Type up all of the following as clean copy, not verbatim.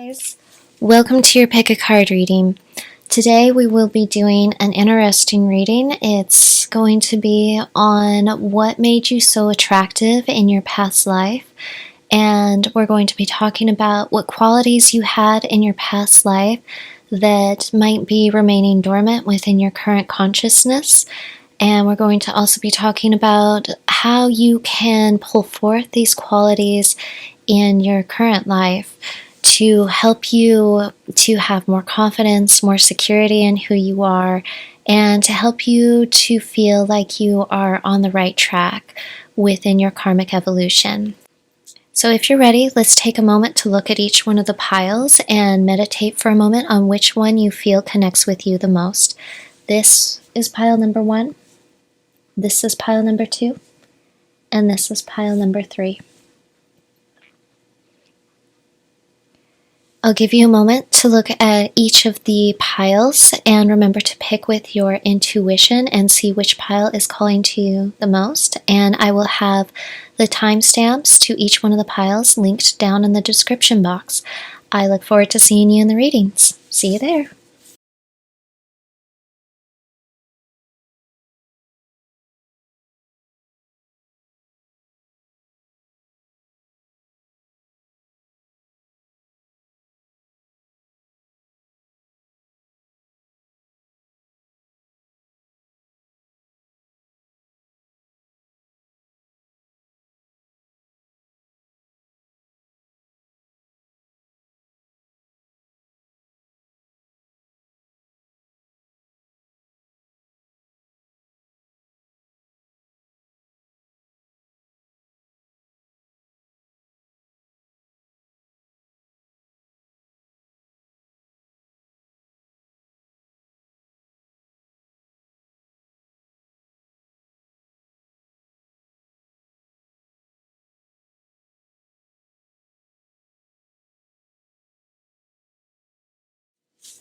guys, welcome to your pick a card reading. Today we will be doing an interesting reading. It's going to be on what made you so attractive in your past life, and we're going to be talking about what qualities you had in your past life that might be remaining dormant within your current consciousness. And we're going to also be talking about how you can pull forth these qualities in your current life to help you to have more confidence, more security in who you are, and to help you to feel like you are on the right track within your karmic evolution. So if you're ready, let's take a moment to look at each one of the piles and meditate for a moment on which one you feel connects with you the most. This is pile number 1. This is pile number 2. And this is pile number 3. I'll give you a moment to look at each of the piles and remember to pick with your intuition and see which pile is calling to you the most. And I will have the timestamps to each one of the piles linked down in the description box. I look forward to seeing you in the readings. See you there.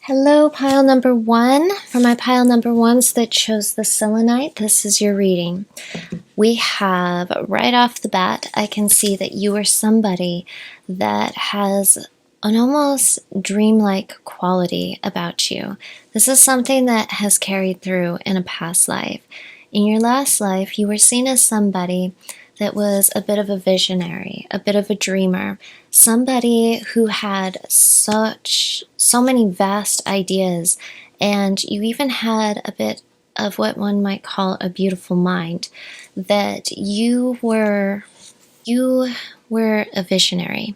Hello, pile number 1. For my pile number 1s that chose the selenite, this is your reading. We have, right off the bat, I can see that you are somebody that has an almost dreamlike quality about you. This is something that has carried through in a past life. In your last life, you were seen as somebody that was a bit of a visionary, a bit of a dreamer, somebody who had so many vast ideas, and you even had a bit of what one might call a beautiful mind, that you were a visionary.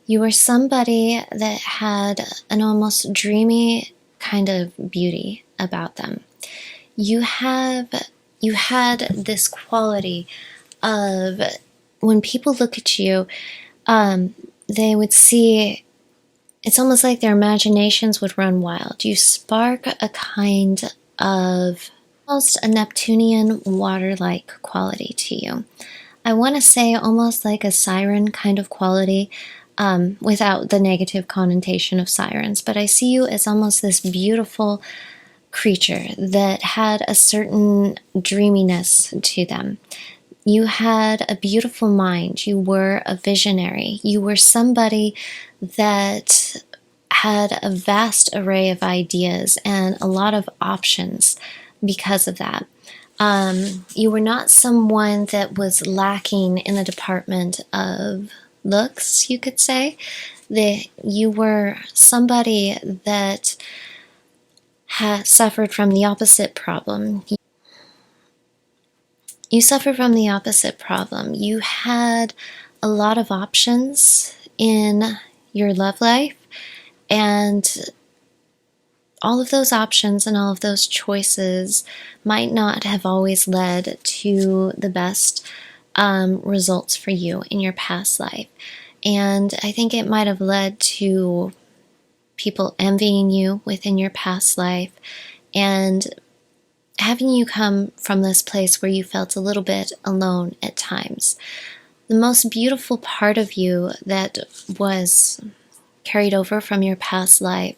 You were somebody that had an almost dreamy kind of beauty about them. You had this quality of when people look at you, they would see, it's almost like their imaginations would run wild. You spark a kind of almost a Neptunian water-like quality to you. I want to say almost like a siren kind of quality, without the negative connotation of sirens, but I see you as almost this beautiful creature that had a certain dreaminess to them. You had a beautiful mind. You were a visionary. You were somebody that had a vast array of ideas and a lot of options because of that. You were not someone that was lacking in the department of looks, you could say. You were somebody that had suffered from the opposite problem. You suffered from the opposite problem. You had a lot of options in your love life, and all of those options and all of those choices might not have always led to the best results for you in your past life. And I think it might have led to people envying you within your past life and having you come from this place where you felt a little bit alone at times. The most beautiful part of you that was carried over from your past life,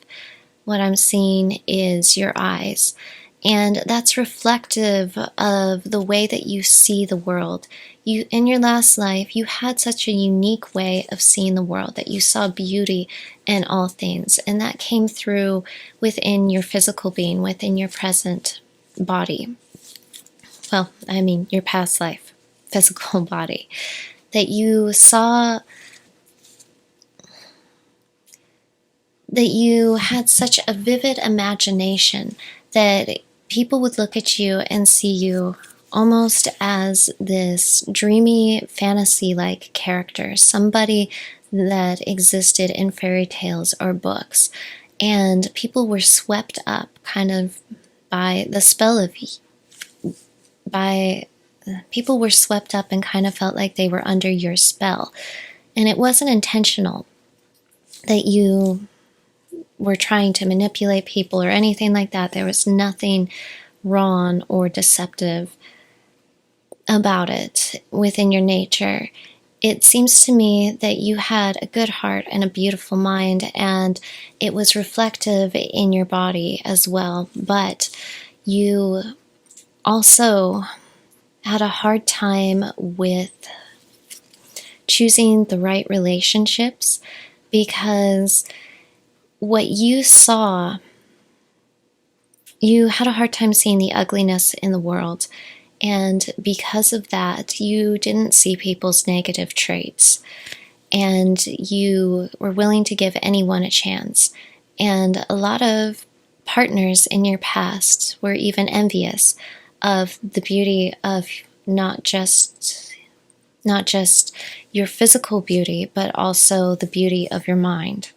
what I'm seeing is your eyes. And that's reflective of the way that you see the world. You, in your last life, you had such a unique way of seeing the world, that you saw beauty in all things. And that came through within your physical being, within your present body. Well, I mean, your past life, physical body. That you saw, that you had such a vivid imagination that people would look at you and see you almost as this dreamy, fantasy-like character, somebody that existed in fairy tales or books. And people were swept up kind of by the spell of people were swept up and kind of felt like they were under your spell. And it wasn't intentional that you were trying to manipulate people or anything like that. There was nothing wrong or deceptive about it within your nature. It seems to me that you had a good heart and a beautiful mind, and it was reflective in your body as well. But you also had a hard time with choosing the right relationships, because what you saw, you had a hard time seeing the ugliness in the world. And because of that, you didn't see people's negative traits. And you were willing to give anyone a chance. And a lot of partners in your past were even envious of the beauty of not just your physical beauty, but also the beauty of your mind.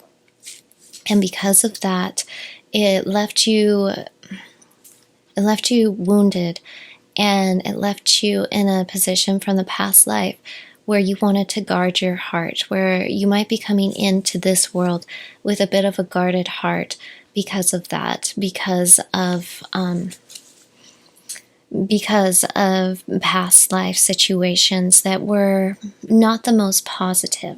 And because of that, it left you wounded, and it left you in a position from the past life where you wanted to guard your heart, where you might be coming into this world with a bit of a guarded heart because of that, because of past life situations that were not the most positive.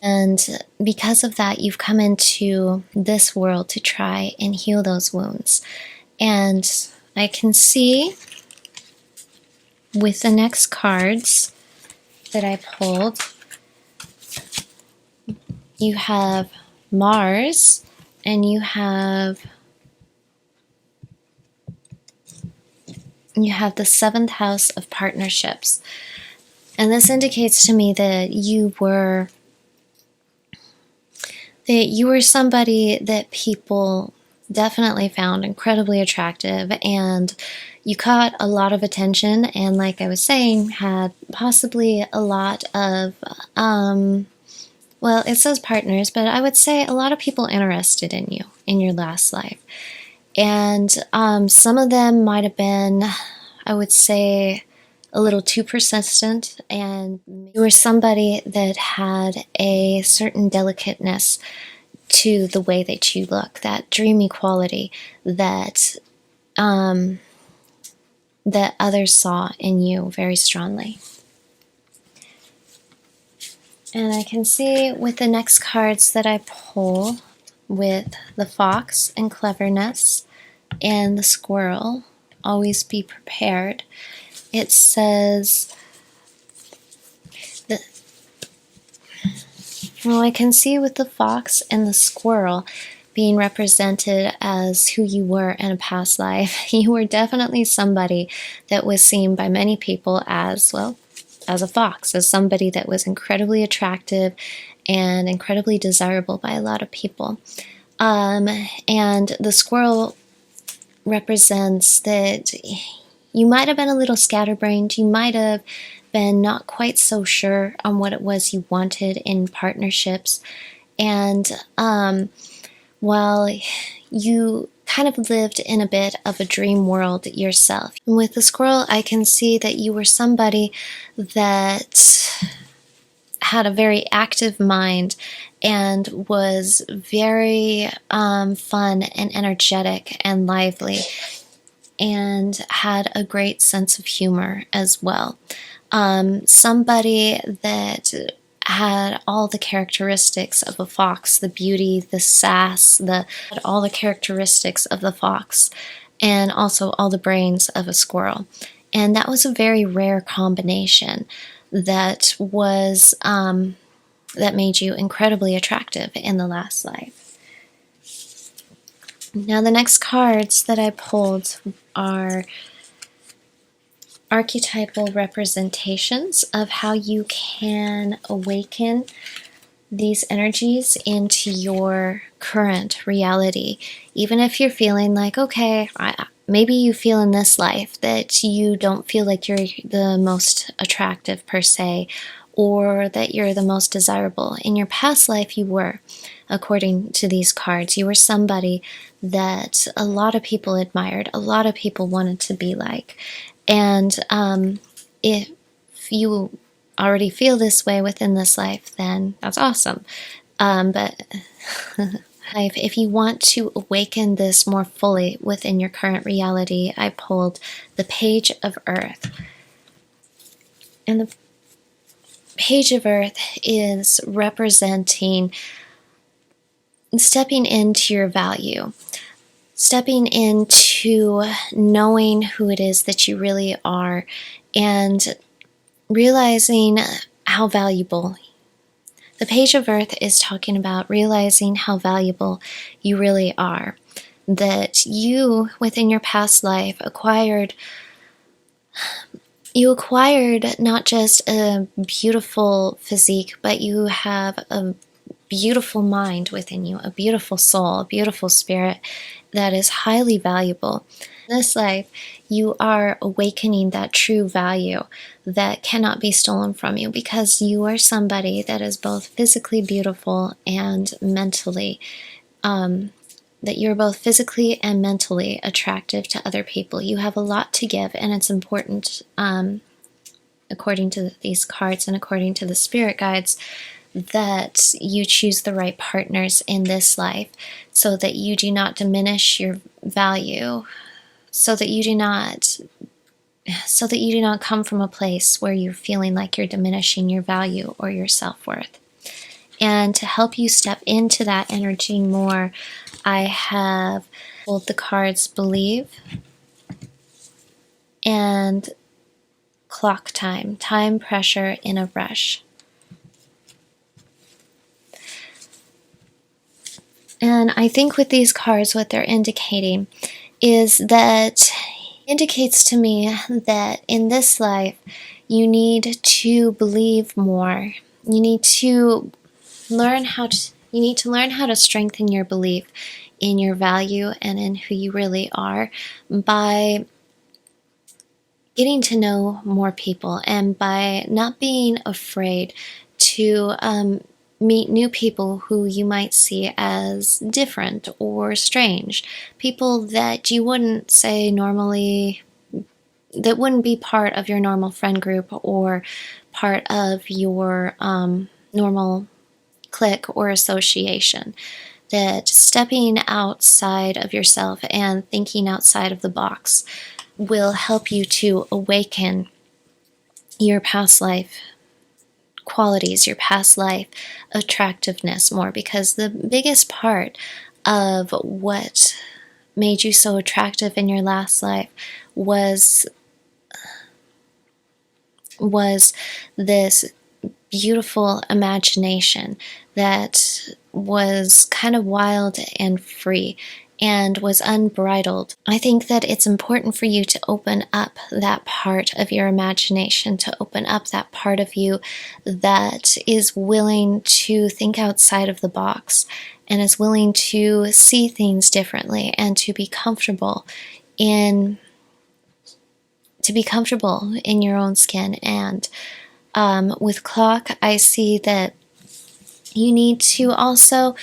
And because of that, you've come into this world to try and heal those wounds. And I can see with the next cards that I pulled, you have Mars, and you have the seventh house of partnerships. And this indicates to me that you were somebody that people definitely found incredibly attractive, and you caught a lot of attention, and like I was saying, had possibly a lot of, well, it says partners, but I would say a lot of people interested in you in your last life. And some of them might have been, I would say, a little too persistent, and you were somebody that had a certain delicateness to the way that you look, that dreamy quality that that others saw in you very strongly. And I can see with the next cards that I pull, with the fox and cleverness and the squirrel, always be prepared. It says that, well, I can see with the fox and the squirrel being represented as who you were in a past life. You were definitely somebody that was seen by many people as, well, as a fox, as somebody that was incredibly attractive and incredibly desirable by a lot of people. And the squirrel represents that you might have been a little scatterbrained. You might have been not quite so sure on what it was you wanted in partnerships. And while you kind of lived in a bit of a dream world yourself. And with the squirrel, I can see that you were somebody that had a very active mind and was very fun and energetic and lively, and had a great sense of humor as well. Somebody that had all the characteristics of a fox, the beauty, the sass, all the characteristics of the fox. and also all the brains of a squirrel. And that was a very rare combination that was that made you incredibly attractive in the last life. Now the next cards that I pulled are archetypal representations of how you can awaken these energies into your current reality. Even if you're feeling like, okay, maybe you feel in this life that you don't feel like you're the most attractive per se, or that you're the most desirable. In your past life, you were, according to these cards. You were somebody that a lot of people admired, a lot of people wanted to be like. And if you already feel this way within this life, then that's awesome. But if you want to awaken this more fully within your current reality, I pulled the Page of Earth. And the Page of Earth is representing stepping into your value, stepping into knowing who it is that you really are, and realizing how valuable. The Page of Earth is talking about realizing how valuable you really are. That you, within your past life, acquired not just a beautiful physique, but you have a beautiful mind within you, a beautiful soul, a beautiful spirit that is highly valuable. In this life, you are awakening that true value that cannot be stolen from you, because you are somebody that is both physically beautiful and mentally, that you're both physically and mentally attractive to other people. You have a lot to give, and it's important, according to these cards and according to the spirit guides, that you choose the right partners in this life so that you do not diminish your value, so that you do not come from a place where you're feeling like you're diminishing your value or your self-worth. And to help you step into that energy more, I have pulled the cards Believe and Clock Time, Time Pressure in a Rush. And I think with these cards, what they're indicating is that indicates to me that in this life, you need to believe more. You need to learn how to strengthen your belief in your value and in who you really are by getting to know more people, and by not being afraid to meet new people who you might see as different or strange, people that you wouldn't say normally, that wouldn't be part of your normal friend group or part of your normal clique or association. That stepping outside of yourself and thinking outside of the box will help you to awaken your past life qualities, your past life attractiveness more, because the biggest part of what made you so attractive in your last life was this beautiful imagination that was kind of wild and free and was unbridled. I think that it's important for you to open up that part of your imagination, to open up that part of you that is willing to think outside of the box and is willing to see things differently and to be comfortable in your own skin. And with Clock, I see that you need to also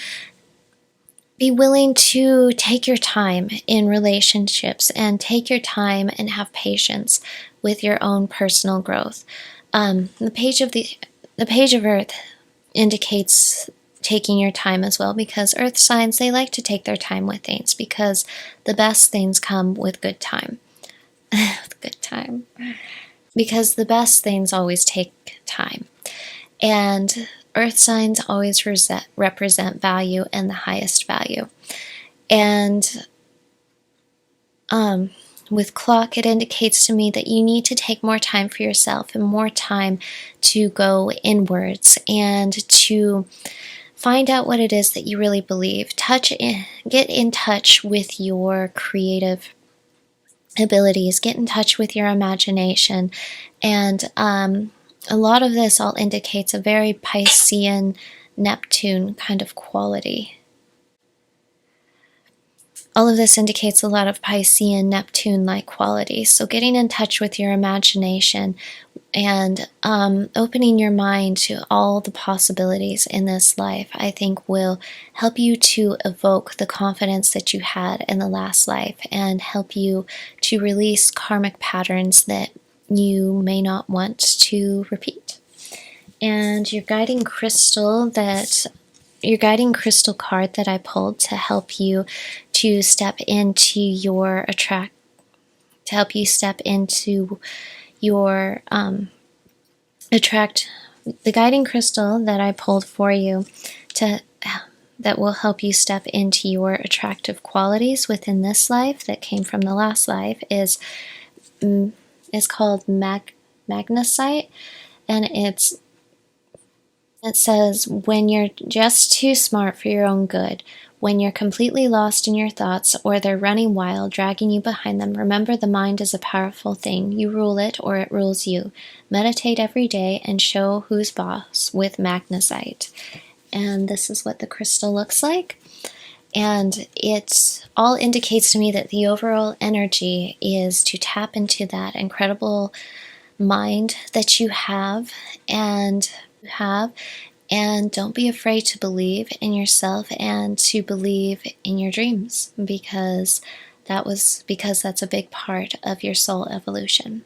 be willing to take your time in relationships and take your time and have patience with your own personal growth. The Page of Earth indicates taking your time as well, because earth signs, they like to take their time with things, because the best things come with good time. With good time. Because the best things always take time. And earth signs always represent value and the highest value. And with clock, it indicates to me that you need to take more time for yourself and more time to go inwards and to find out what it is that you really believe. Get in touch with your creative abilities, get in touch with your imagination, and a lot of this all indicates a very Piscean Neptune kind of quality. All of this indicates a lot of Piscean Neptune-like qualities. So getting in touch with your imagination and opening your mind to all the possibilities in this life, I think will help you to evoke the confidence that you had in the last life and help you to release karmic patterns that you may not want to repeat. And your guiding crystal card that I pulled to help you to step into your the guiding crystal that I pulled for you that will help you step into your attractive qualities within this life that came from the last life is called magnesite, and it says, when you're just too smart for your own good, when you're completely lost in your thoughts or they're running wild, dragging you behind them, remember the mind is a powerful thing. You rule it or it rules you. Meditate every day and show who's boss with magnesite. And this is what the crystal looks like. And it all indicates to me that the overall energy is to tap into that incredible mind that you have, and don't be afraid to believe in yourself and to believe in your dreams, because that's a big part of your soul evolution.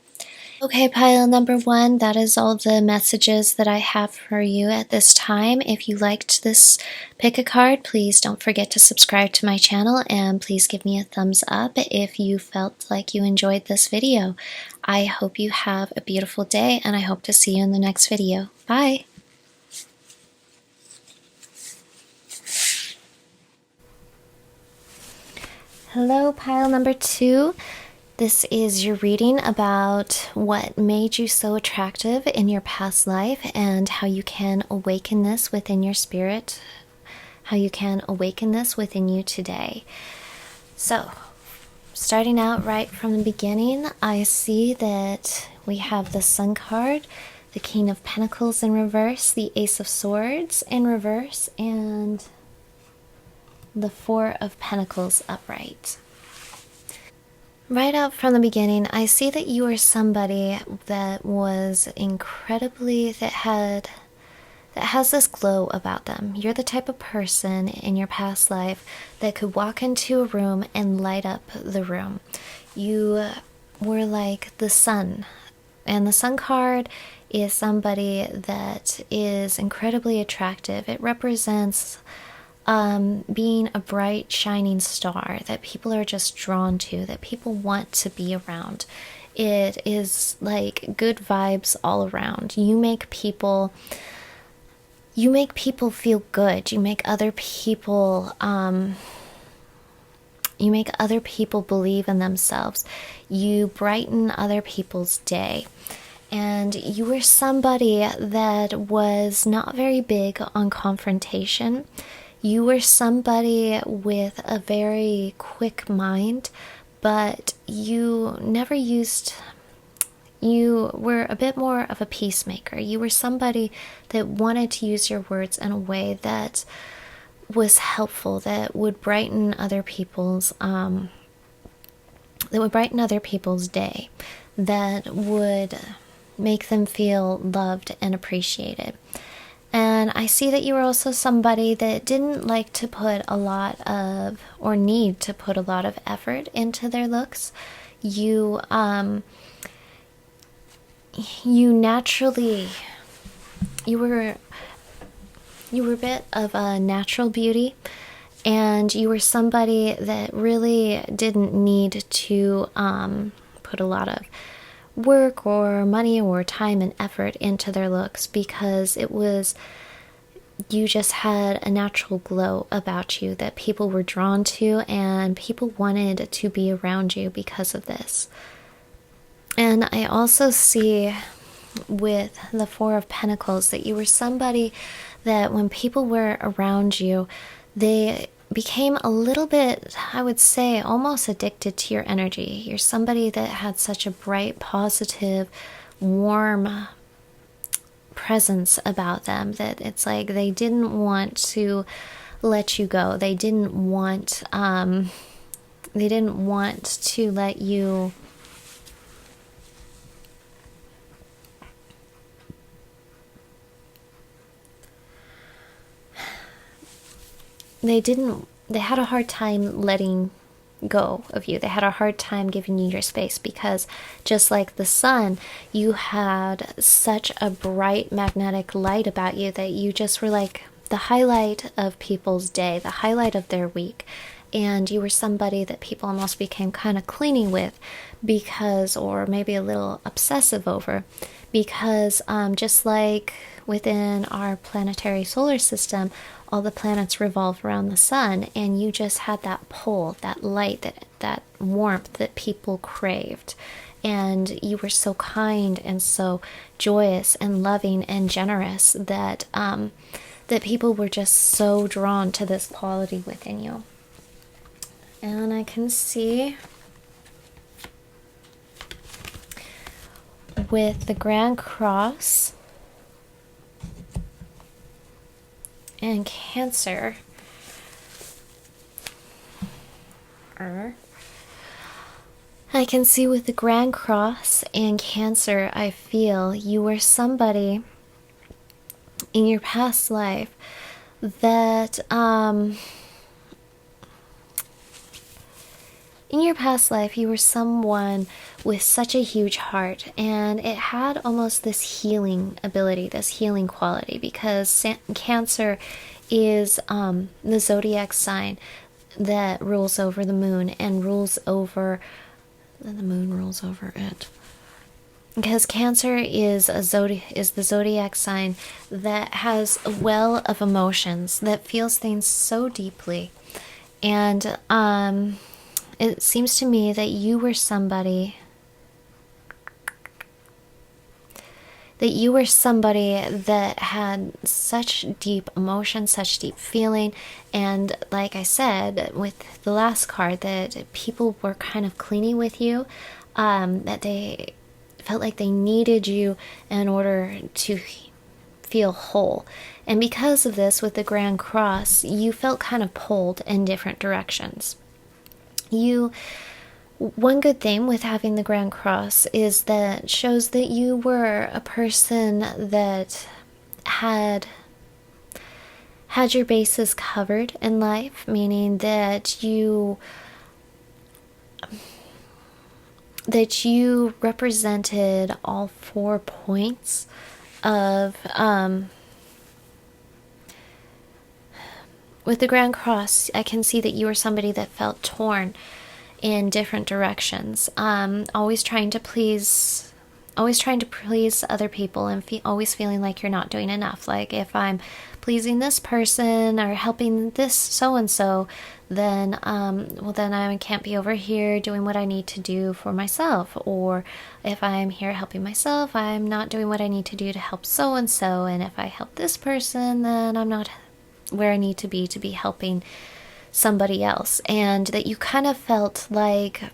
Okay, pile number 1, that is all the messages that I have for you at this time. If you liked this pick a card, please don't forget to subscribe to my channel, and please give me a thumbs up if you felt like you enjoyed this video. I hope you have a beautiful day, and I hope to see you in the next video. Bye! Hello, pile number 2. This is your reading about what made you so attractive in your past life and how you can awaken this within your spirit, how you can awaken this within you today. So, starting out right from the beginning, I see that we have the Sun card, the King of Pentacles in reverse, the Ace of Swords in reverse, and the Four of Pentacles upright. Right out from the beginning, I see that you are somebody that was that has this glow about them. You're the type of person in your past life that could walk into a room and light up the room. You were like the sun, and the Sun card is somebody that is incredibly attractive. It represents being a bright, shining star that people are just drawn to, that people want to be around. It is like good vibes all around. You make people feel good. You make other people believe in themselves. You brighten other people's day. And you were somebody that was not very big on confrontation. You were somebody with a very quick mind, but you were a bit more of a peacemaker. You were somebody that wanted to use your words in a way that was helpful, that would brighten other people's day, that would make them feel loved and appreciated. And I see that you were also somebody that didn't like to put a lot of, or need to put a lot of effort into their looks. You were a bit of a natural beauty, and you were somebody that really didn't need to put a lot of work or money or time and effort into their looks, because it was you just had a natural glow about you that people were drawn to, and people wanted to be around you because of this. And I also see with the Four of Pentacles that you were somebody that when people were around you, they became a little bit, I would say, almost addicted to your energy. You're somebody that had such a bright, positive, warm presence about them that it's like they didn't want to let you go. They didn't want to let you they had a hard time letting go of you. They had a hard time giving you your space because just like the sun, you had such a bright magnetic light about you that you just were like the highlight of people's day, the highlight of their week. And you were somebody that people almost became kind of clingy with because, or maybe a little obsessive over, because just like within our planetary solar system, all the planets revolve around the sun, and you just had that pull, that light, that warmth that people craved. And you were so kind and so joyous and loving and generous that that people were just so drawn to this quality within you. And I can see with the Grand Cross and Cancer, I can see with the Grand Cross and Cancer, I feel you were somebody in your past life that in your past life, you were someone with such a huge heart, and it had almost this healing ability, this healing quality, because Cancer is the zodiac sign that rules over the moon and rules over the moon rules over it. Because Cancer is the zodiac sign that has a well of emotions, that feels things so deeply, and it seems to me that you were somebody that had such deep emotion, such deep feeling, and like I said with the last card, that people were kind of clingy with you, that they felt like they needed you in order to feel whole. And because of this, with the Grand Cross, you felt kind of pulled in different directions. One good thing with having the Grand Cross is that shows that you were a person that had your bases covered in life, meaning that you represented all 4 points of with the Grand Cross. I can see that you were somebody that felt torn in different directions, always trying to please other people, and always feeling like you're not doing enough. Like, if I'm pleasing this person or helping this so-and-so, then then I can't be over here doing what I need to do for myself. Or if I'm here helping myself, I'm not doing what I need to do to help so-and-so. And if I help this person, then I'm not where I need to be helping somebody else. And that you kind of felt like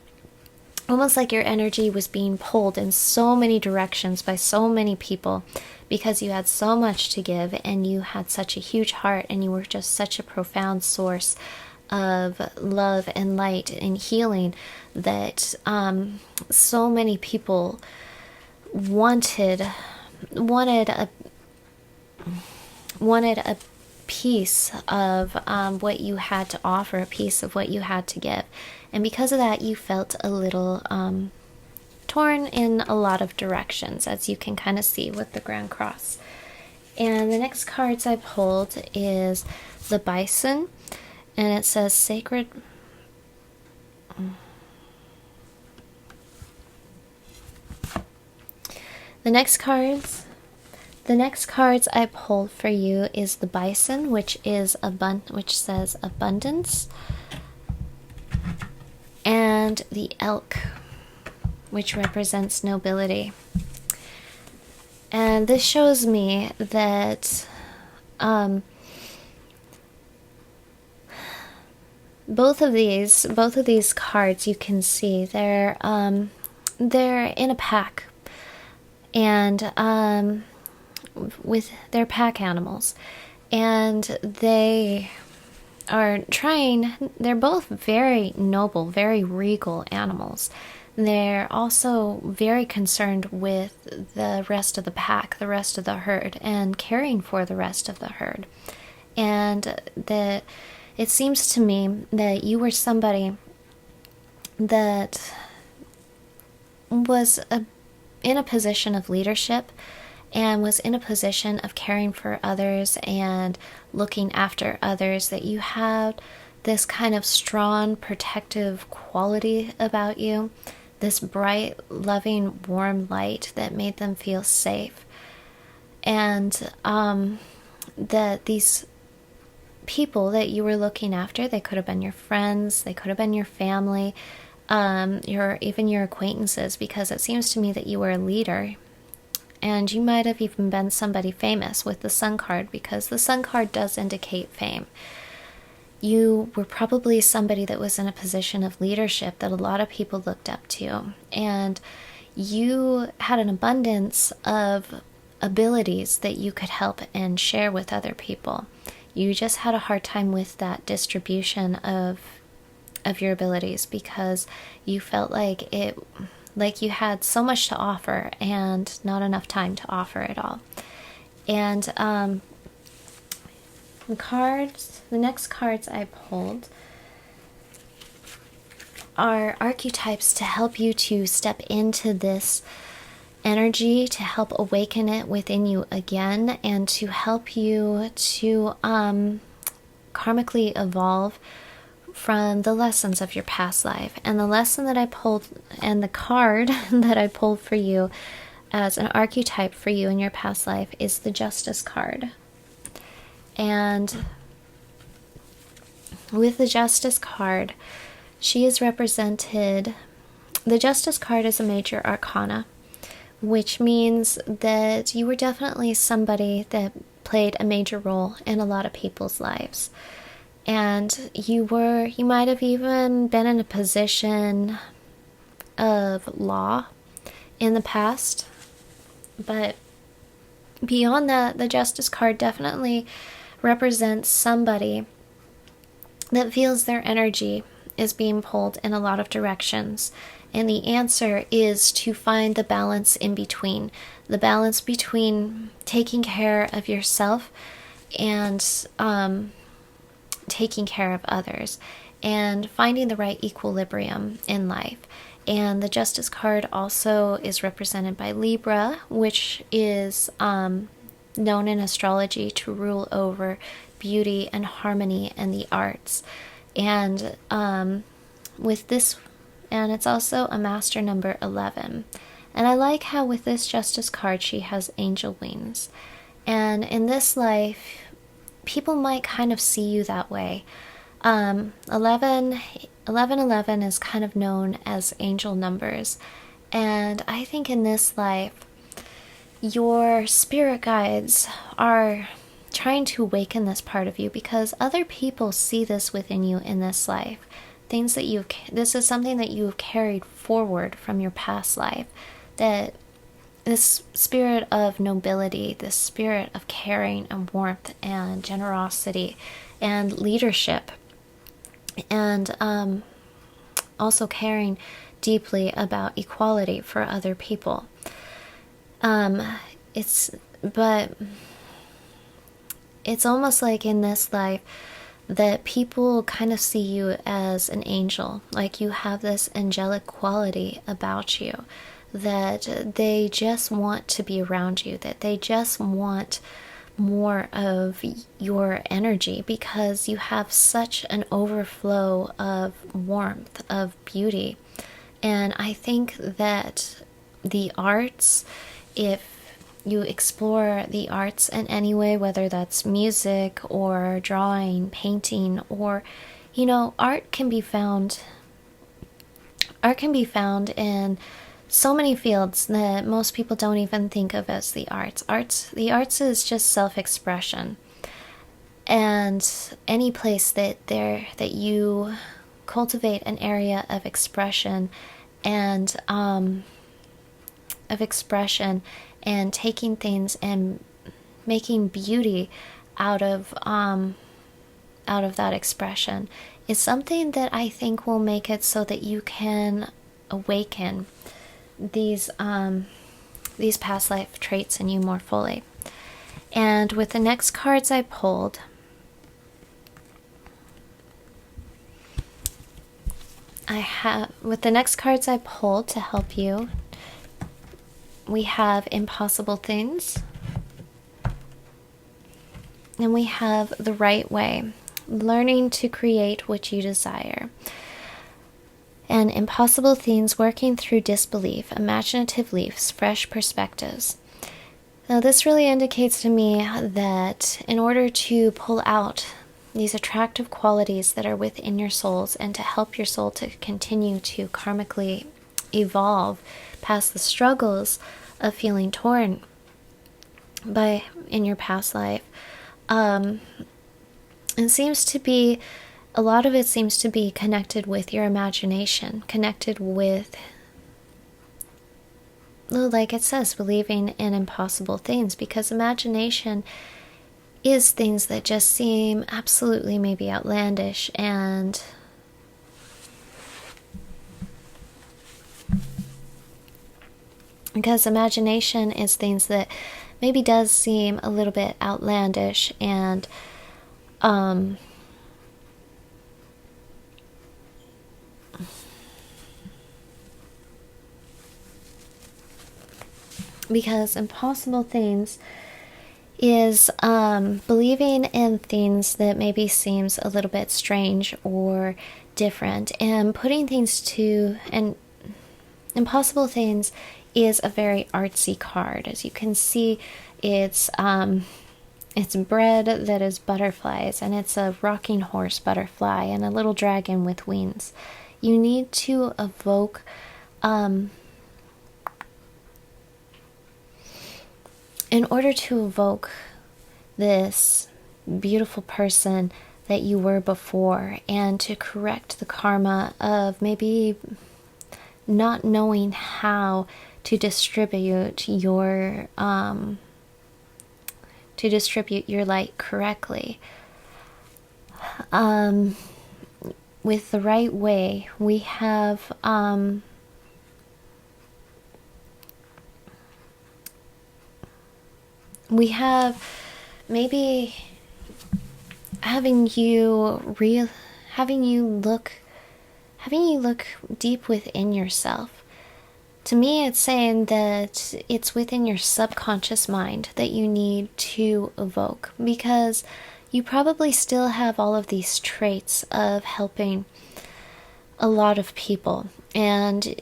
almost like your energy was being pulled in so many directions by so many people, because you had so much to give and you had such a huge heart, and you were just such a profound source of love and light and healing, that so many people wanted a piece of what you had to offer, a piece of what you had to give. And because of that, you felt a little torn in a lot of directions, as you can kind of see with the Grand Cross. And the next cards I pulled is the Bison, and it says sacred. The next cards The next cards I pulled for you is the Bison, which says abundance, and the Elk, which represents nobility. And this shows me that both of these cards, you can see they're in a pack, and with their pack animals, and they're both very noble, very regal animals. They're also very concerned with the rest of the pack, the rest of the herd, and caring for the rest of the herd. And it seems to me that you were somebody that was in a position of leadership and was in a position of caring for others and looking after others, that you had this kind of strong, protective quality about you, this bright, loving, warm light that made them feel safe. And that these people that you were looking after, they could have been your friends, they could have been your family, even your acquaintances, because it seems to me that you were a leader. And you might have even been somebody famous with the Sun card, because the Sun card does indicate fame. You were probably somebody that was in a position of leadership that a lot of people looked up to. And you had an abundance of abilities that you could help and share with other people. You just had a hard time with that distribution of your abilities, because you felt like you had so much to offer and not enough time to offer it all. And the next cards I pulled are archetypes to help you to step into this energy, to help awaken it within you again, and to help you to karmically evolve from the lessons of your past life. And the lesson that I pulled, and the card that I pulled for you as an archetype for you in your past life, is the Justice card. And with the Justice card, she is represented, the Justice card is a major arcana, which means that you were definitely somebody that played a major role in a lot of people's lives. And you might have even been in a position of law in the past. But beyond that, the Justice card definitely represents somebody that feels their energy is being pulled in a lot of directions. And the answer is to find the balance in between. The balance between taking care of yourself and taking care of others, and finding the right equilibrium in life. And the Justice card also is represented by Libra, which is known in astrology to rule over beauty and harmony and the arts. And with this, and it's also a master number 11. And I like how with this Justice card she has angel wings. And in this life, people might kind of see you that way. 11 is kind of known as angel numbers. And I think in this life, your spirit guides are trying to awaken this part of you, because other people see this within you in this life. This is something that you've carried forward from your past life, that this spirit of nobility, this spirit of caring and warmth and generosity and leadership, and also caring deeply about equality for other people. It's almost like in this life that people kind of see you as an angel, like you have this angelic quality about you, that they just want to be around you, that they just want more of your energy, because you have such an overflow of warmth, of beauty. And I think that the arts, if you explore the arts in any way, whether that's music or drawing, painting, or, art can be found in so many fields that most people don't even think of as the arts. The arts is just self-expression. And any place that you cultivate an area of expression and taking things and making beauty out of that expression is something that I think will make it so that you can awaken these past life traits in you more fully. And with the next cards I pulled, to help you, we have impossible things, and we have the right way, learning to create what you desire. And impossible things, working through disbelief, imaginative leaps, fresh perspectives. Now this really indicates to me that in order to pull out these attractive qualities that are within your souls and to help your soul to continue to karmically evolve past the struggles of feeling torn in your past life, a lot of it seems to be connected with your imagination, connected with, like it says, believing in impossible things, because imagination is things that just seem absolutely maybe outlandish, and because imagination is things that maybe does seem a little bit outlandish and because impossible things is believing in things that maybe seems a little bit strange or different, and putting things to, and impossible things is a very artsy card. As you can see, it's bread that is butterflies, and it's a rocking horse butterfly and a little dragon with wings. You need to evoke in order to evoke this beautiful person that you were before, and to correct the karma of maybe not knowing how to distribute your light correctly. With the right way, we have maybe having you look deep within yourself. To me, it's saying that it's within your subconscious mind that you need to evoke, because you probably still have all of these traits of helping a lot of people, and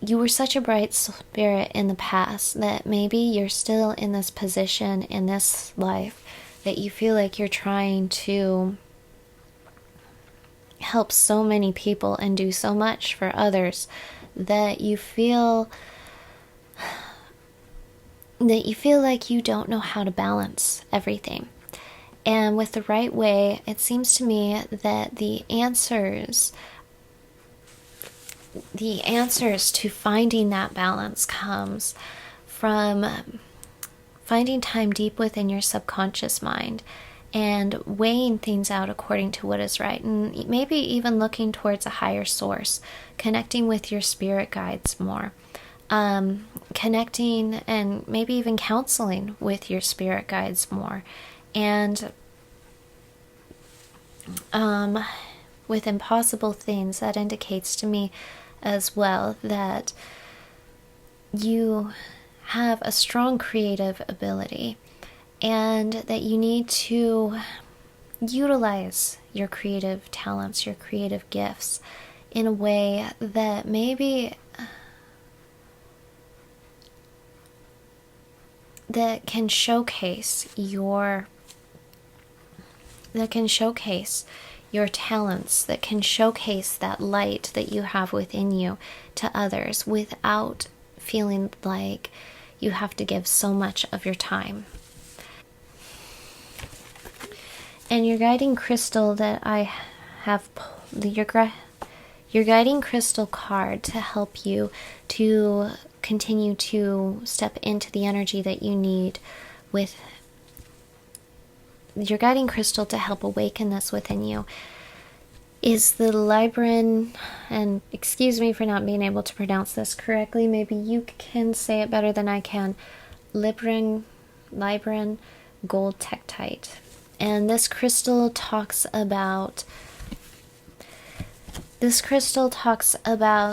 you were such a bright spirit in the past that maybe you're still in this position in this life that you feel like you're trying to help so many people and do so much for others that you feel like you don't know how to balance everything. And with the right way, it seems to me that the answers to finding that balance comes from finding time deep within your subconscious mind and weighing things out according to what is right, and maybe even looking towards a higher source, connecting with your spirit guides more, connecting and maybe even counseling with your spirit guides more, and with impossible things, that indicates to me as well that you have a strong creative ability, and that you need to utilize your creative talents, your creative gifts, in a way that maybe that can showcase your talents, that can showcase that light that you have within you to others without feeling like you have to give so much of your time. And your guiding crystal that I have, your guiding crystal card to help you to continue to step into the energy that you need, with your guiding crystal to help awaken this within you, is the Libran, and excuse me for not being able to pronounce this correctly, maybe you can say it better than I can, Libran gold tektite. And this crystal talks about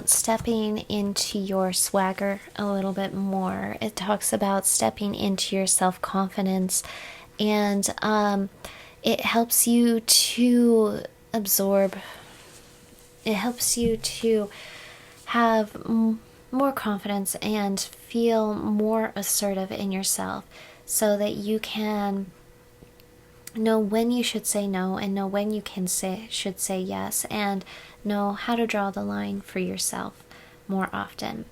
stepping into your swagger a little bit more. It talks about stepping into your self-confidence, and it helps you to absorb, it helps you to have more confidence and feel more assertive in yourself, so that you can know when you should say no, and know when you should say yes, and know how to draw the line for yourself more often.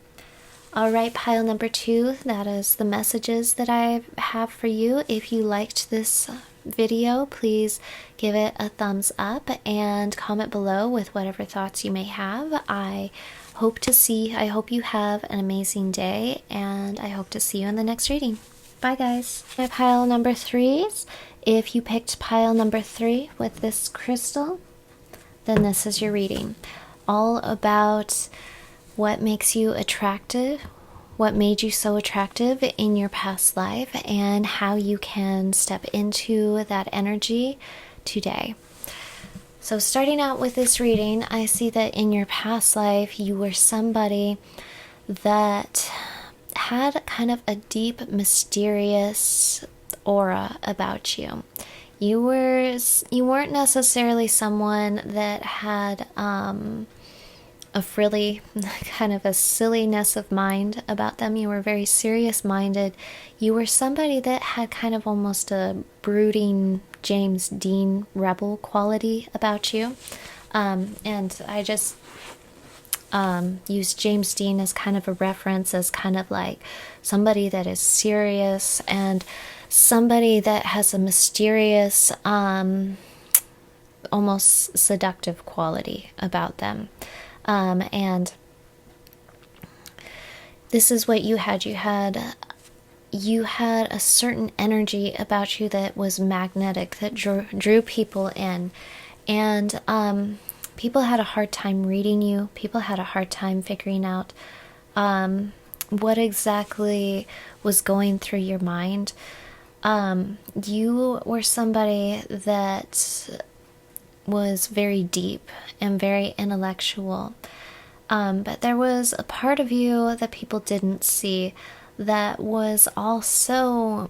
All right, pile number 2, that is the messages that I have for you. If you liked this video, please give it a thumbs up and comment below with whatever thoughts you may have. I hope you have an amazing day, and I hope to see you in the next reading. Bye, guys. My pile number 3s. If you picked pile number 3 with this crystal, then this is your reading. All about what makes you attractive, what made you so attractive in your past life, and how you can step into that energy today. So starting out with this reading, I see that in your past life, you were somebody that had kind of a deep, mysterious aura about you. You weren't necessarily someone that had a frilly, kind of a silliness of mind about them. You were very serious-minded. You were somebody that had kind of almost a brooding James Dean rebel quality about you. And I just use James Dean as kind of a reference, as kind of like somebody that is serious and somebody that has a mysterious, almost seductive quality about them. And this is what you had. You had a certain energy about you that was magnetic, that drew people in. And people had a hard time reading you. People had a hard time figuring out what exactly was going through your mind. You were somebody that was very deep and very intellectual. But there was a part of you that people didn't see that was also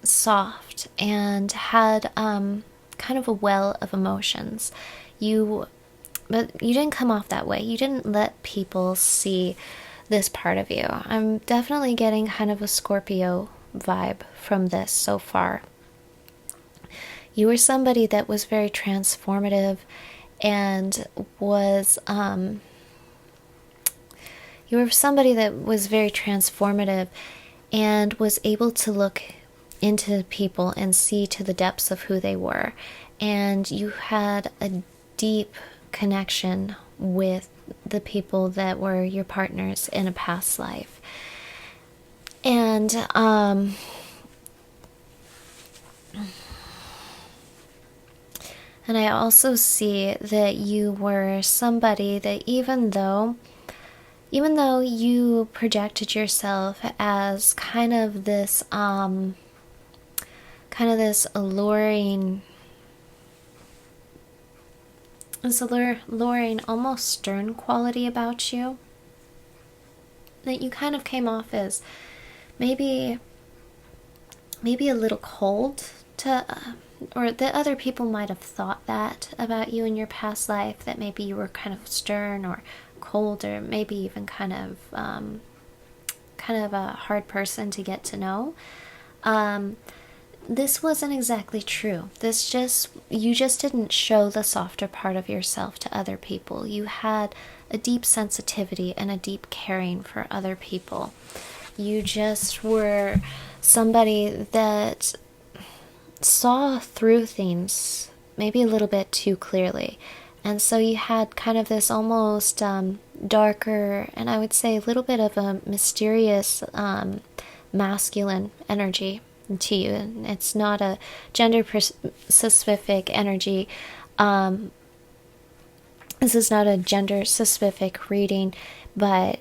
soft and had kind of a well of emotions. But you didn't come off that way. You didn't let people see this part of you. I'm definitely getting kind of a Scorpio vibe from this so far. You were somebody that was very transformative and was able to look into people and see to the depths of who they were. And you had a deep connection with the people that were your partners in a past life. And I also see that you were somebody that even though you projected yourself as kind of this alluring, almost stern quality about you, that you kind of came off as maybe a little cold to, or that other people might have thought that about you in your past life, that maybe you were kind of stern or cold, or maybe even kind of kind of a hard person to get to know. This wasn't exactly true. You just didn't show the softer part of yourself to other people. You had a deep sensitivity and a deep caring for other people. You just were somebody that saw through things maybe a little bit too clearly. And so you had kind of this almost darker, and I would say a little bit of a mysterious masculine energy to you. And it's not a gender specific energy. This is not a gender specific reading, but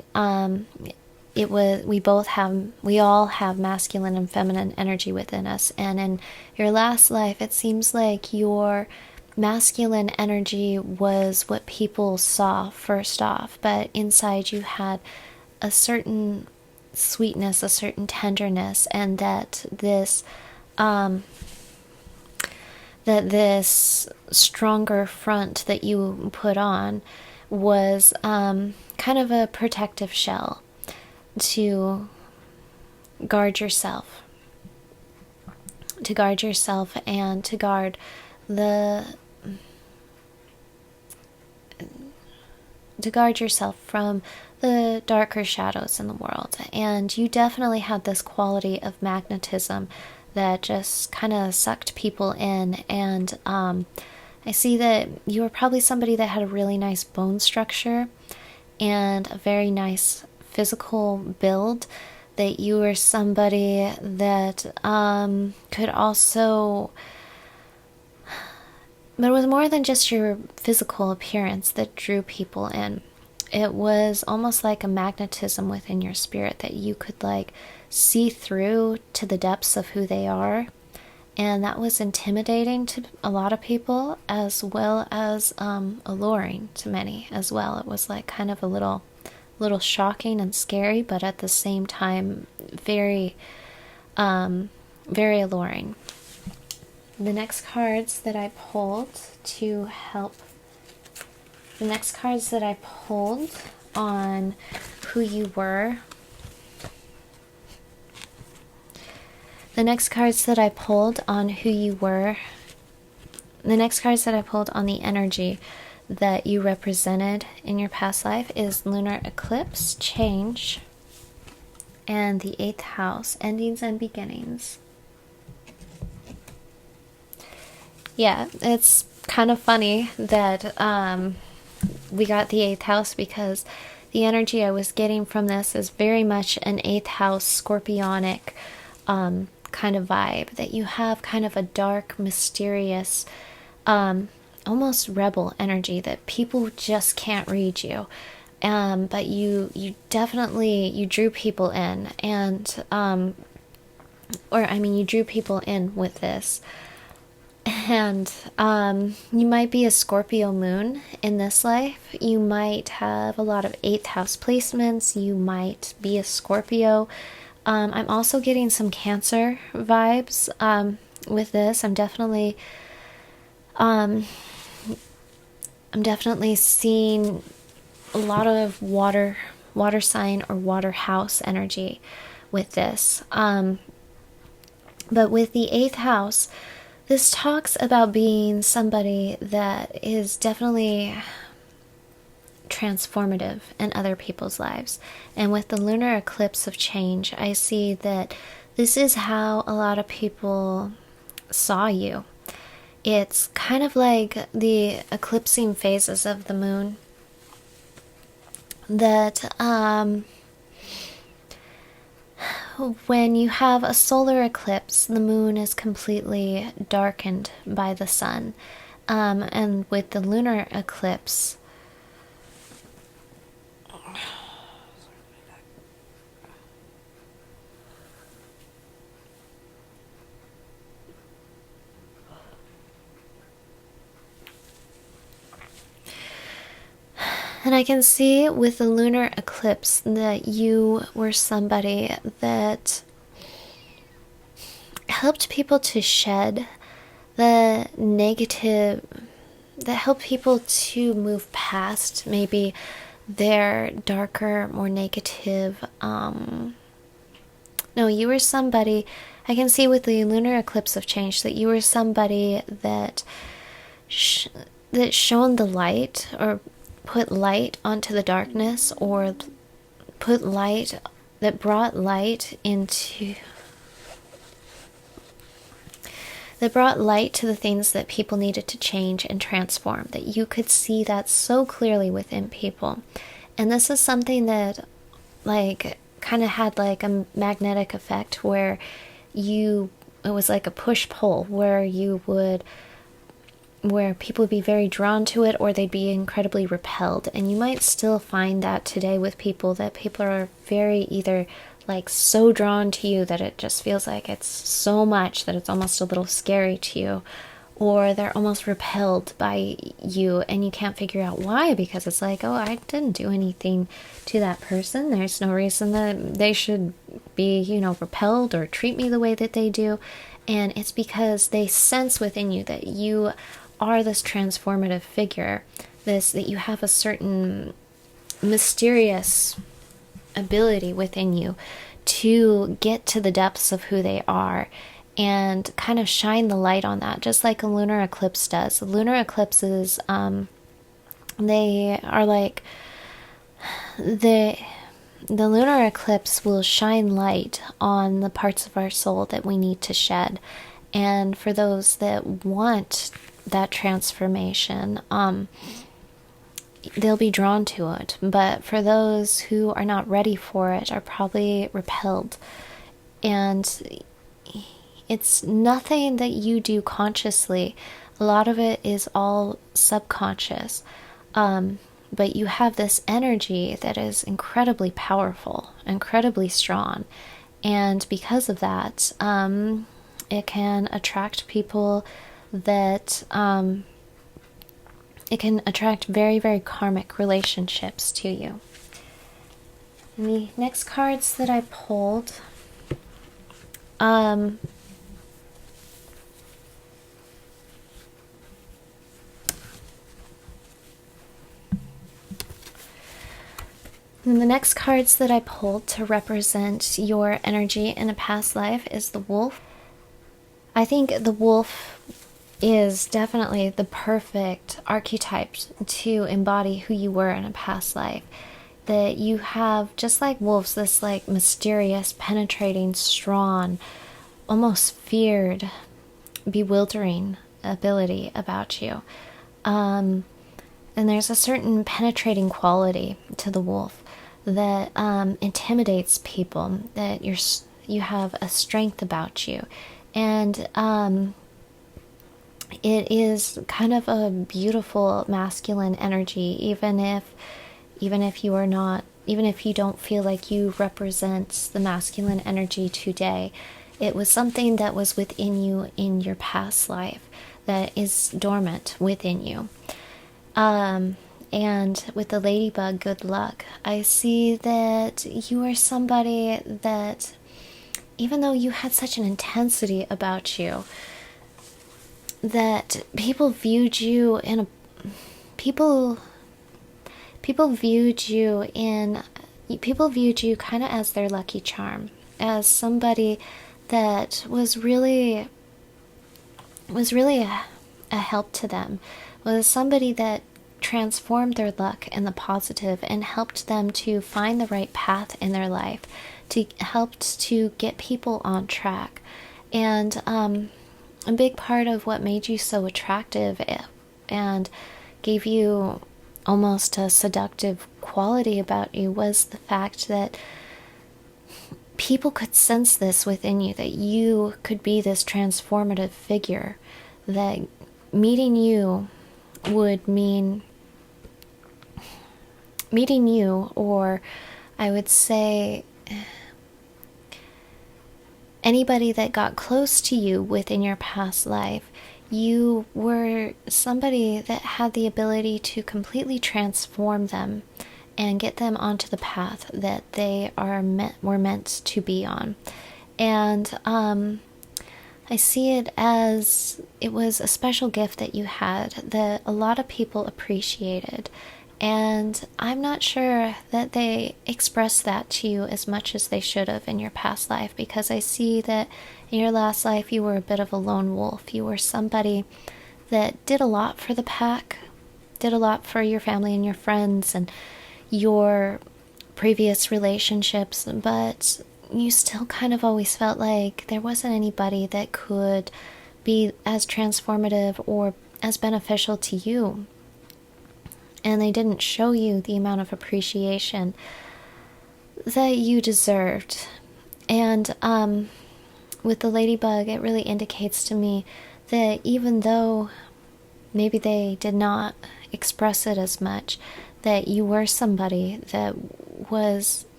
we all have masculine and feminine energy within us. And in your last life, it seems like your masculine energy was what people saw first off, but inside you had a certain sweetness, a certain tenderness, and that this stronger front that you put on was kind of a protective shell to guard yourself and to guard yourself from the darker shadows in the world. And you definitely had this quality of magnetism that just kind of sucked people in. And I see that you were probably somebody that had a really nice bone structure and a very nice physical build, that you were somebody that could also, but it was more than just your physical appearance that drew people in. It was almost like a magnetism within your spirit that you could like see through to the depths of who they are. And that was intimidating to a lot of people, as well as alluring to many as well. It was like kind of a little shocking and scary, but at the same time very very alluring. The next cards that I pulled on who you were. The next cards that I pulled on the energy that you represented in your past life is lunar eclipse, change, and the 8th house, endings and beginnings. Yeah, it's kind of funny that we got the 8th house, because the energy I was getting from this is very much an 8th house scorpionic kind of vibe, that you have kind of a dark, mysterious, almost rebel energy, that people just can't read you. But you definitely, you drew people in, and you drew people in with this. And you might be a Scorpio moon in this life. You might have a lot of 8th house placements. You might be a Scorpio. I'm also getting some Cancer vibes with this. I'm definitely seeing a lot of water sign or water house energy with this. But with the 8th house, this talks about being somebody that is definitely transformative in other people's lives. And with the lunar eclipse of change, I see that this is how a lot of people saw you. It's kind of like the eclipsing phases of the moon, that when you have a solar eclipse, the moon is completely darkened by the sun. And with the lunar eclipse, and I can see with the lunar eclipse that you were somebody that helped people to shed the negative, that helped people to move past maybe their darker, more negative No, you were somebody, I can see with the lunar eclipse of change that you were somebody that that shone the light, or put light onto the darkness, or put light, that brought light into, that brought light to the things that people needed to change and transform, that you could see that so clearly within people. And this is something that, like, kind of had like a magnetic effect where it was like a push-pull, where people would be very drawn to it, or they'd be incredibly repelled. And you might still find that today with people, that people are very either like so drawn to you that it just feels like it's so much that it's almost a little scary to you, or they're almost repelled by you and you can't figure out why, because it's like, oh, I didn't do anything to that person. There's no reason that they should be, repelled or treat me the way that they do. And it's because they sense within you that you are this transformative figure, that you have a certain mysterious ability within you to get to the depths of who they are and kind of shine the light on that, just like a lunar eclipse does. Lunar eclipses, they are like, the lunar eclipse will shine light on the parts of our soul that we need to shed. And for those that want that transformation, they'll be drawn to it. But for those who are not ready for it, are probably repelled. And it's nothing that you do consciously. A lot of it is all subconscious. But you have this energy that is incredibly powerful, incredibly strong. And because of that, it can attract people that, it can attract very, very karmic relationships to you. And the next cards that I pulled, and the next cards that I pulled to represent your energy in a past life is the wolf. I think the wolf is definitely the perfect archetype to embody who you were in a past life. That you have, just like wolves, this like mysterious, penetrating, strong, almost feared, bewildering ability about you. And there's a certain penetrating quality to the wolf that intimidates people, that you have a strength about you. And it is kind of a beautiful masculine energy, even if you don't feel like you represent the masculine energy today. It was something that was within you in your past life that is dormant within you. And with the ladybug, good luck. I see that you are somebody that, even though you had such an intensity about you, that people viewed you kind of as their lucky charm, as somebody that was really a help to them, was somebody that transformed their luck in the positive and helped them to find the right path in their life, helped to get people on track. And a big part of what made you so attractive and gave you almost a seductive quality about you was the fact that people could sense this within you, that you could be this transformative figure, that meeting you would mean meeting you, or I would say anybody that got close to you within your past life, you were somebody that had the ability to completely transform them and get them onto the path that they were meant to be on. And I see it as it was a special gift that you had that a lot of people appreciated. And I'm not sure that they expressed that to you as much as they should have in your past life, because I see that in your last life you were a bit of a lone wolf. You were somebody that did a lot for the pack, did a lot for your family and your friends and your previous relationships, but you still kind of always felt like there wasn't anybody that could be as transformative or as beneficial to you. And they didn't show you the amount of appreciation that you deserved. And with the ladybug, it really indicates to me that even though maybe they did not express it as much, that you were somebody that was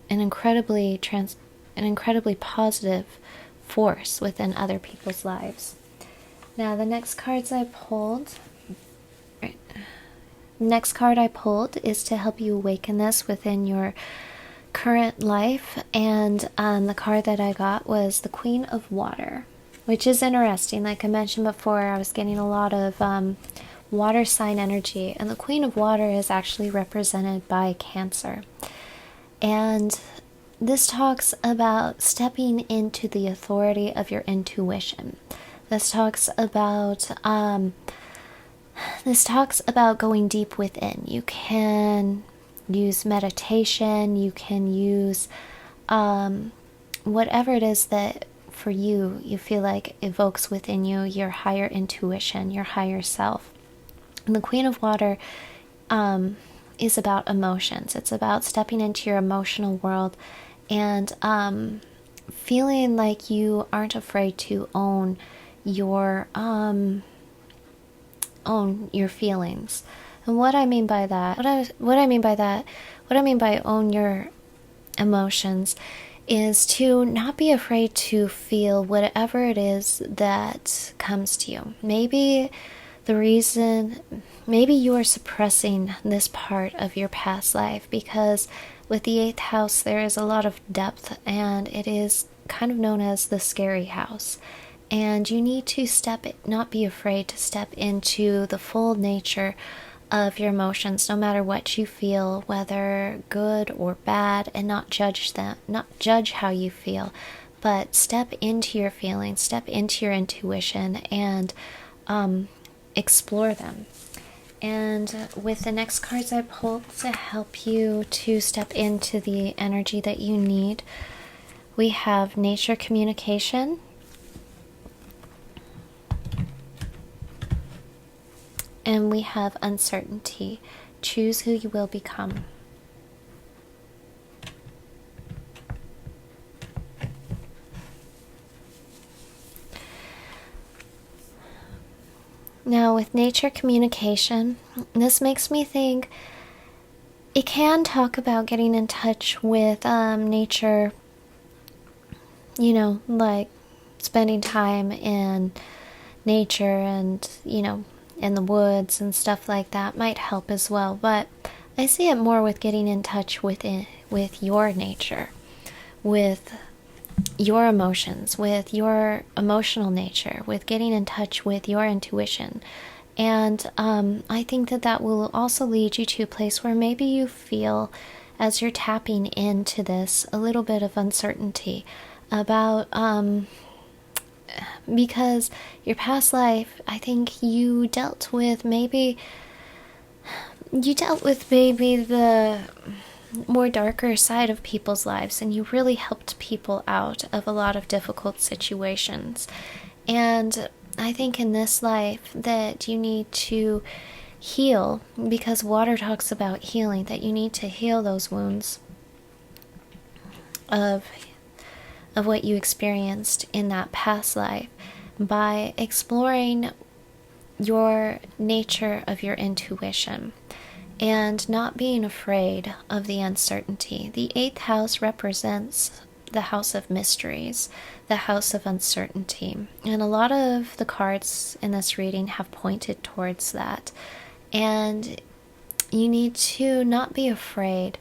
an incredibly positive force within other people's lives. Now, the next cards I pulled, next card I pulled is to help you awaken this within your current life, and the card that I got was the Queen of Water, which is interesting. Like I mentioned before, I was getting a lot of water sign energy, and the Queen of Water is actually represented by Cancer. And this talks about stepping into the authority of your intuition. This talks about going deep within. You can use meditation, you can use whatever it is that for you feel like evokes within you your higher intuition, your higher self. And the Queen of Water is about emotions. It's about stepping into your emotional world and feeling like you aren't afraid to own your feelings. And what I mean by own your emotions is to not be afraid to feel whatever it is that comes to you. Maybe you are suppressing this part of your past life because with the 8th house there is a lot of depth, and it is kind of known as the scary house. And you need to not be afraid to step into the full nature of your emotions, no matter what you feel, whether good or bad, and not judge how you feel, but step into your feelings, step into your intuition, and explore them. And with the next cards I pulled to help you to step into the energy that you need, we have Nature Communication, and we have Uncertainty. Choose who you will become. Now, with Nature Communication, this makes me think it can talk about getting in touch with nature, like spending time in nature and, in the woods and stuff like that might help as well. But I see it more with getting in touch with your nature, with your emotions, with your emotional nature, with getting in touch with your intuition. And I think that will also lead you to a place where maybe you feel, as you're tapping into this, a little bit of uncertainty about because your past life, I think you dealt with maybe the more darker side of people's lives, and you really helped people out of a lot of difficult situations. And I think in this life that you need to heal, because water talks about healing, that you need to heal those wounds of what you experienced in that past life by exploring your nature of your intuition and not being afraid of the uncertainty. The 8th house represents the house of mysteries, the house of uncertainty. And a lot of the cards in this reading have pointed towards that. And you need to not be afraid.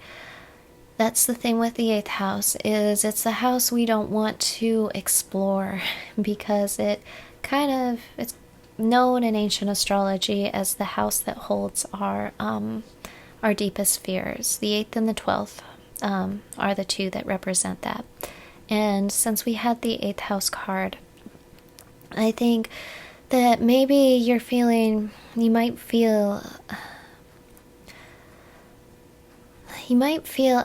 That's the thing with the 8th house, is it's the house we don't want to explore because it's known in ancient astrology as the house that holds our our deepest fears. The 8th and the 12th are the two that represent that. And since we had the 8th house card, I think that maybe you might feel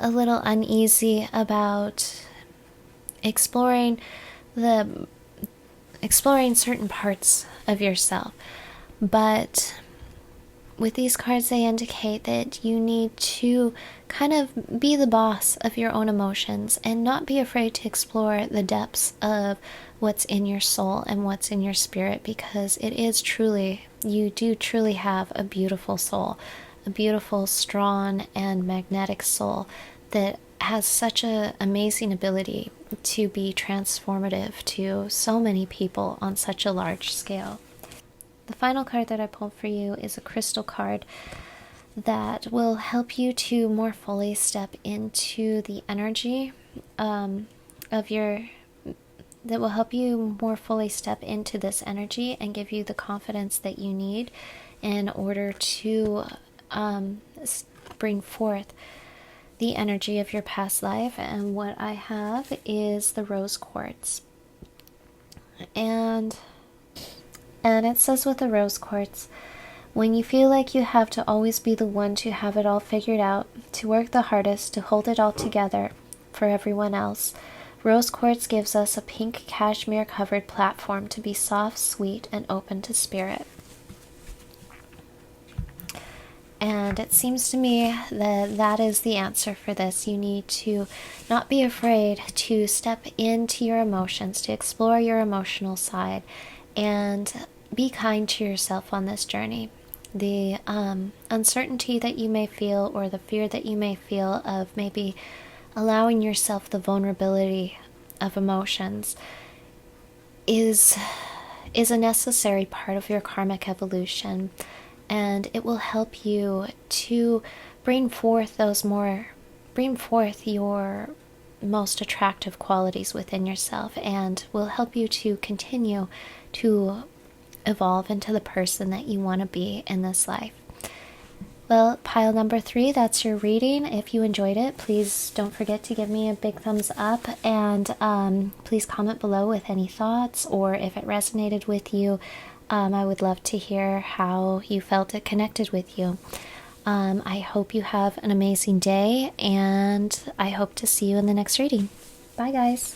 a little uneasy about exploring certain parts of yourself. But with these cards, they indicate that you need to kind of be the boss of your own emotions and not be afraid to explore the depths of what's in your soul and what's in your spirit, because you do truly have a beautiful soul, a beautiful, strong, and magnetic soul that has such an amazing ability to be transformative to so many people on such a large scale. The final card that I pulled for you is a crystal card that will help you to more fully step into the energy that will help you more fully step into this energy and give you the confidence that you need in order to bring forth the energy of your past life. And what I have is the rose quartz. And it says with the rose quartz, when you feel like you have to always be the one to have it all figured out, to work the hardest, to hold it all together for everyone else, rose quartz gives us a pink cashmere covered platform to be soft, sweet, and open to spirit. And it seems to me that that is the answer for this. You need to not be afraid to step into your emotions, to explore your emotional side, and be kind to yourself on this journey. The uncertainty that you may feel, or the fear that you may feel of maybe allowing yourself the vulnerability of emotions, is a necessary part of your karmic evolution, and it will help you to bring forth your most attractive qualities within yourself, and will help you to continue to evolve into the person that you want to be in this life. Well, pile number 3, that's your reading. If you enjoyed it, please don't forget to give me a big thumbs up, and please comment below with any thoughts, or if it resonated with you. I would love to hear how you felt it connected with you. I hope you have an amazing day, and I hope to see you in the next reading. Bye, guys.